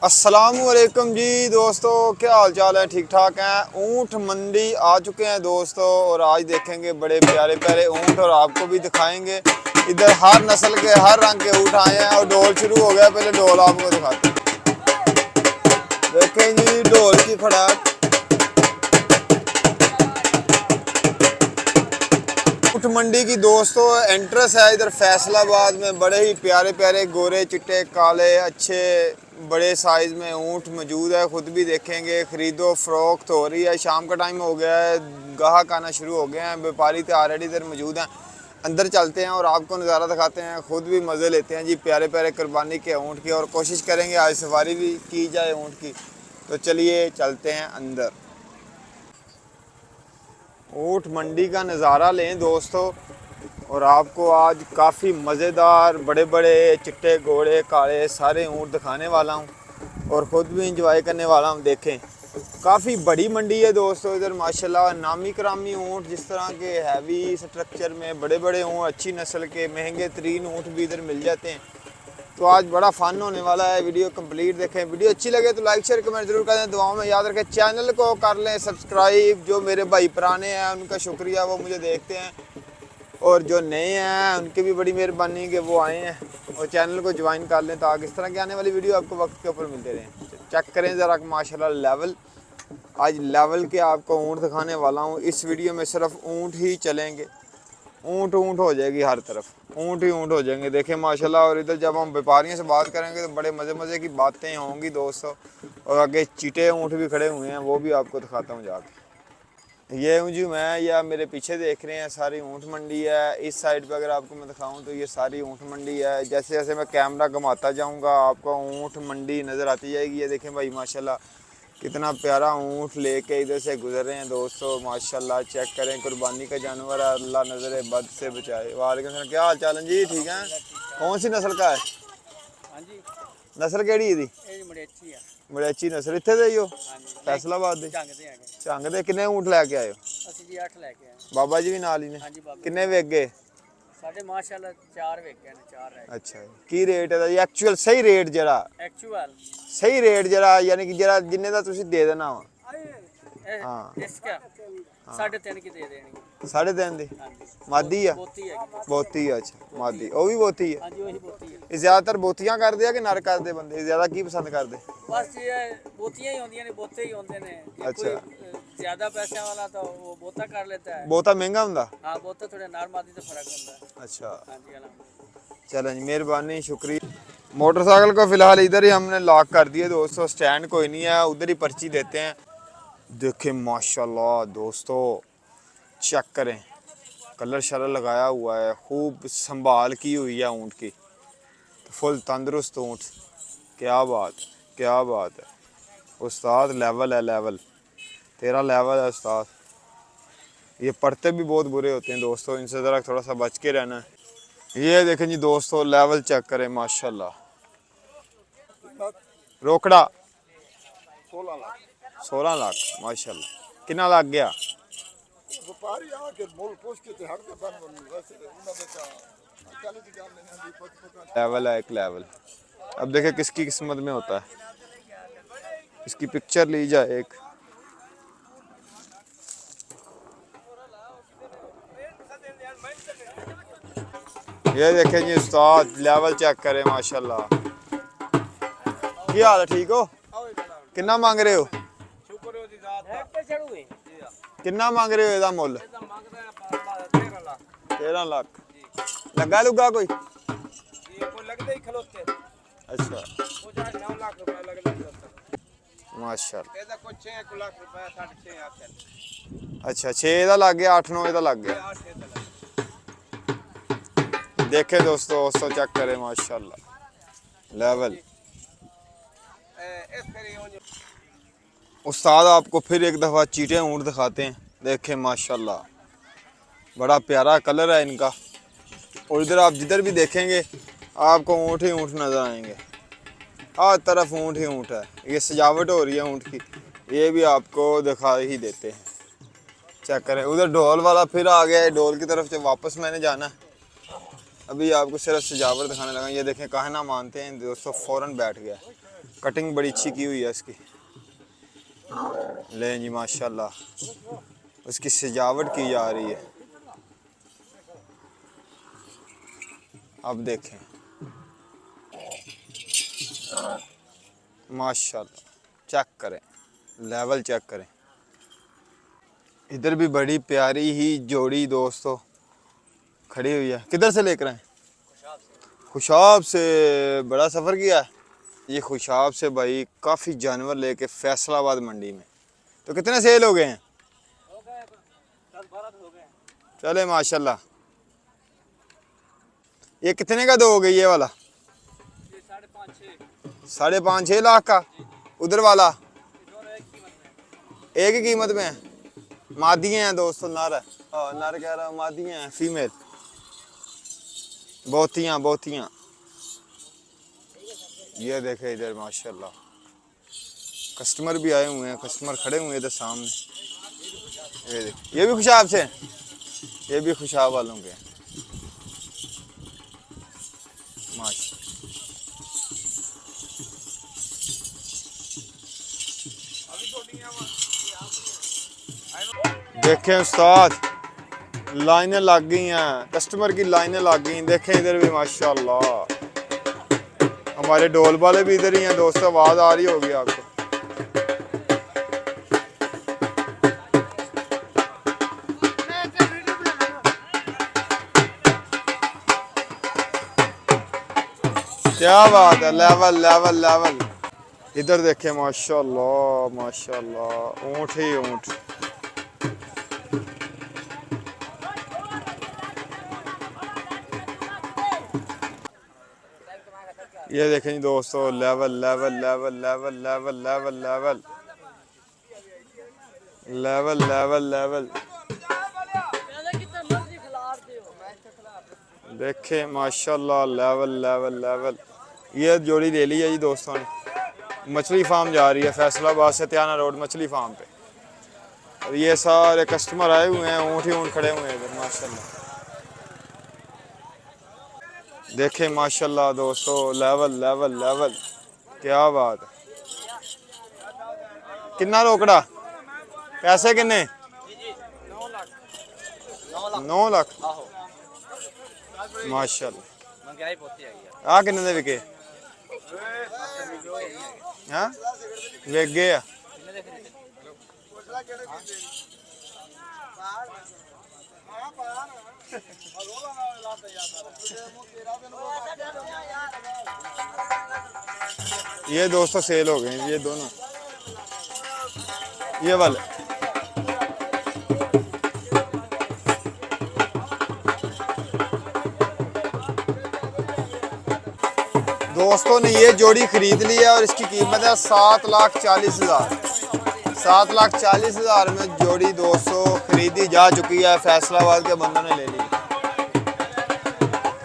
अस्सलामुअलैकुम जी दोस्तों, क्या हाल चाल है? ठीक ठाक हैं। ऊँट मंडी आ चुके हैं दोस्तों, और आज देखेंगे बड़े प्यारे प्यारे ऊँट और आपको भी दिखाएंगे। इधर हर नस्ल के हर रंग के ऊँट आए हैं और ढोल शुरू हो गया। पहले ढोल आपको दिखाते हैं। देखें जी ढोल की खड़ाक। ऊँट मंडी की दोस्तों एंट्रेंस है इधर फैसलाबाद में। बड़े ही प्यारे प्यारे गोरे चिट्टे काले अच्छे बड़े साइज़ में ऊँट मौजूद है। ख़ुद भी देखेंगे। ख़रीदो फ़रोख्त हो रही है। शाम का टाइम हो गया है, गाहक आना शुरू हो गए हैं। व्यापारी तो ऑलरेडी इधर मौजूद हैं। अंदर चलते हैं और आपको नज़ारा दिखाते हैं। ख़ुद भी मज़े लेते हैं जी प्यारे प्यारे कुर्बानी के ऊँट की, और कोशिश करेंगे आज सवारी भी की जाए ऊँट की। तो चलिए चलते हैं अंदर। ऊँट मंडी का नज़ारा लें दोस्तों, और आपको आज काफ़ी मज़ेदार बड़े बड़े चिट्टे घोड़े काले सारे ऊँट दिखाने वाला हूँ, और ख़ुद भी इंजॉय करने वाला हूँ। देखें काफ़ी बड़ी मंडी है दोस्तों इधर माशाल्लाह। नामी करामी ऊँट जिस तरह के हैवी स्ट्रक्चर में बड़े बड़े ऊँट, अच्छी नस्ल के महंगे तरीन ऊँट भी इधर मिल जाते हैं। तो आज बड़ा फ़न होने वाला है। वीडियो कंप्लीट देखें। वीडियो अच्छी लगे तो लाइक शेयर कमेंट जरूर करें। दुआओं में याद रखें। चैनल को कर लें सब्सक्राइब। जो मेरे भाई पुराने हैं उनका शुक्रिया, वो मुझे देखते हैं, और जो नए हैं उनकी भी बड़ी मेहरबानी कि वो आए हैं और चैनल को ज्वाइन कर लें, ताकि इस तरह की आने वाली वीडियो आपको वक्त के ऊपर मिलते रहें। चेक करें ज़रा माशाल्लाह लेवल। आज लेवल के आपको ऊँट दिखाने वाला हूँ। इस वीडियो में सिर्फ ऊँट ही चलेंगे। ऊँट ऊँट हो जाएगी हर तरफ, ऊँट ही ऊँट हो जाएंगे। देखें माशाल्लाह। और इधर जब हम व्यापारियों से बात करेंगे तो बड़े मज़े मज़े की बातें होंगी दोस्तों। और आगे चीटे ऊँट भी खड़े हुए हैं, वो भी आपको दिखाता हूँ जाके। ये हूँ जी मैं, या मेरे पीछे देख रहे हैं सारी ऊँट मंडी है। इस साइड पे अगर आपको मैं दिखाऊँ तो ये सारी ऊँट मंडी है। जैसे जैसे मैं कैमरा घुमाता जाऊँगा आपको ऊँट मंडी नज़र आती जाएगी। ये देखें भाई माशाल्लाह कितना प्यारा ऊँट लेके इधर से गुजर रहे हैं दोस्तों माशाल्लाह। चेक करें कुर्बानी का जानवर है, अल्लाह नज़र बद से बचाए। वालेकुम सलाम, क्या हाल चाल है जी? ठीक है। कौन सी नस्ल का है? हाँ जी, नस्ल केड़ी है? बड़ी अच्छी नस्ल। इतने दे ही हो फैसलाबाद दे? झंग दे। किन्ने ऊँट लैके आए हो? ਅਸੀਂ ਜੀ 8 ਲੈ ਕੇ ਆਏ ਹਾਂ। बाबा जी भी नाल ही ने? ਹਾਂਜੀ ਬਾਬਾ किन्ने वेच गए? ਸਾਡੇ ਮਾਸ਼ਾਅੱਲਾ 4 ਵੇਖੇ ਨੇ, 4 ਰਹਿ अच्छा की रेट है एक्चुअल सही रेट जरा ਗਏ ਐਕਚੁਅਲ सही रेट जरा, यानी कि जरा जिन्ने दा तुसी दे देना वा। हाँ ਇਸਕਾ 3.5 ਕੀ ਦੇ ਦੇਣਗੇ। 3.5 दी ਹਾਂਜੀ मादी है? ਬੋਤੀ ਹੈਗੀ। बोती है। अच्छा मादी वो भी बोती है। ਹਾਂਜੀ ਉਹੀ ਬੋਤੀ ਹੈ। ये ज्यादातर बोतियां करते हैं कि नर करते बंदे ज्यादा की पसंद करते? ਬਸ ਇਹ ਬੋਤੀਆਂ ਹੀ ਹੁੰਦੀਆਂ ਨੇ, ਬੋਤੇ ਹੀ ਹੁੰਦੇ ਨੇ। ਜੇ अच्छा ਕੋਈ ਜ਼ਿਆਦਾ ਪੈਸਿਆਂ ਵਾਲਾ ਤਾਂ ਉਹ ਬੋਤਾ ਕਰ ਲੈਤਾ ਹੈ। बोता महंगा हुंदा? ਹਾਂ ਬੋਤਾ ਥੋੜਾ ਨਾਰ ਮਾਦੀ ਦਾ ਫਰਕ ਹੁੰਦਾ ਹੈ। अच्छा ਹਾਂਜੀ ਅਲਹਮਦुलिल्लाह। चलो जी मेहरबानी शुक्रिया। मोटरसाइकिल को फिलहाल इधर ही हमने लॉक कर दिए दोस्तों। स्टैंड कोई नहीं है, उधर ही पर्ची देते हैं। देखें माशाल्लाह दोस्तों, चेक करें कलर शलर लगाया हुआ है, खूब संभाल की हुई है ऊँट की। फुल तंदुरुस्त ऊँट। क्या बात, क्या बात है उस्ताद। लेवल है लेवल, तेरा लेवल है उस्ताद। ये पढ़ते भी बहुत बुरे होते हैं दोस्तों, इनसे ज़रा थोड़ा सा बच के रहना है। ये देखें जी दोस्तों लेवल चेक करें माशाल्लाह। रोकड़ा 16 लाख माशाल्लाह। कितना लग गया? लेवल है एक लेवल। अब देखें किसकी किस्मत में होता है। इसकी पिक्चर ली जाए एक। ये देखें जी उस्ताद लेवल चेक करें माशाल्लाह। क्या हाल है? ठीक हो? कितना मांग रहे हो? कितना मांग रहे हो ਇਹਦਾ ਮੁੱਲ? 13 लाख। लगा लुगा कोई? अच्छा माशाल्लाह। अच्छा 6 ਦਾ ਲੱਗ ਗਿਆ, 8 9 ਦਾ ਲੱਗ ਗਿਆ। देखे दोस्तों चेक करें माशाल्लाह लेवल। उस्ताद आपको फिर एक दफ़ा चीटे ऊँट दिखाते हैं। देखें माशाल्लाह बड़ा प्यारा कलर है इनका, और इधर आप जिधर भी देखेंगे आपको ऊँट ही ऊँट नज़र आएंगे। हर तरफ ऊँट ही ऊँट है। ये सजावट हो रही है ऊँट की, ये भी आपको दिखा ही देते हैं। चेक करें। उधर ढोल वाला फिर आ गया है, ढोल की तरफ से वापस मैंने जाना है। अभी आपको सिर्फ सजावट दिखाने लगा। ये देखें कहा ना मानते हैं दोस्तों, फ़ौरन बैठ गया। कटिंग बड़ी अच्छी की हुई है इसकी। ले जी माशाल्लाह, उसकी सजावट की जा रही है। अब देखें माशाल्लाह, चेक करें, लेवल चेक करें। इधर भी बड़ी प्यारी ही जोड़ी दोस्तों खड़ी हुई है। किधर से लेकर आए? खुशाब से। बड़ा सफ़र किया है ये खुशाब से भाई, काफ़ी जानवर लेके फैसलाबाद मंडी में। तो कितने सेल हो गए हैं? हो गए 10-12 हो गए। चले माशाल्लाह। ये कितने का दो हो गई ये वाला? ये 5.5-6। 5.5-6 लाख का। उधर वाला दोनों एक कीमत में। एक ही कीमत में है। मादियाँ हैं दोस्तों, नर है। नर कह रहा हूँ, मादियाँ हैं, फीमेल। बोतियाँ। ये देखे इधर माशाल्लाह, कस्टमर भी आए हुए हैं, कस्टमर खड़े हुए हैं इधर सामने। ये देख, ये भी खुशाब से हैं, ये भी खुशाब वालों के हैं माशा। देखें उस्ताद, लाइनें लग गई हैं, कस्टमर की लाइनें लग गई। देखें इधर भी माशाल्लाह, हमारे ढोल वाले भी इधर ही हैं दोस्तों। आवाज़ आ रही होगी आपको। क्या बात है, लेवल। इधर देखें माशाल्लाह, ऊँट ही ऊँट। ये देखें जी दोस्तों, लेवल। देखें माशाल्लाह, लेवल। ये जोड़ी ले ली है जी दोस्तों ने। मछली फार्म जा रही है, फैसलाबाद से त्याना रोड मछली फार्म पे। और ये सारे कस्टमर आए हुए हैं, ऊँट ही ऊँट खड़े हुए हैं इधर माशाल्लाह। देखें माशाल्लाह दोस्तों, लेवल। क्या बात है। कितना रोकड़ा? पैसे किन्ने? 9 लाख माशाल्लाह। महंगाई बहुत है यार। आ किन्ने दे विके? हाँ विक गए आ। ये दोस्तों सेल हो गए ये दोनों। ये वाले दोस्तों ने ये जोड़ी खरीद ली है और इसकी कीमत है 7,40,000। 7,40,000 में जोड़ी दोस्तों खरीदी जा चुकी है, फैसलाबाद के बंदों ने ले ली।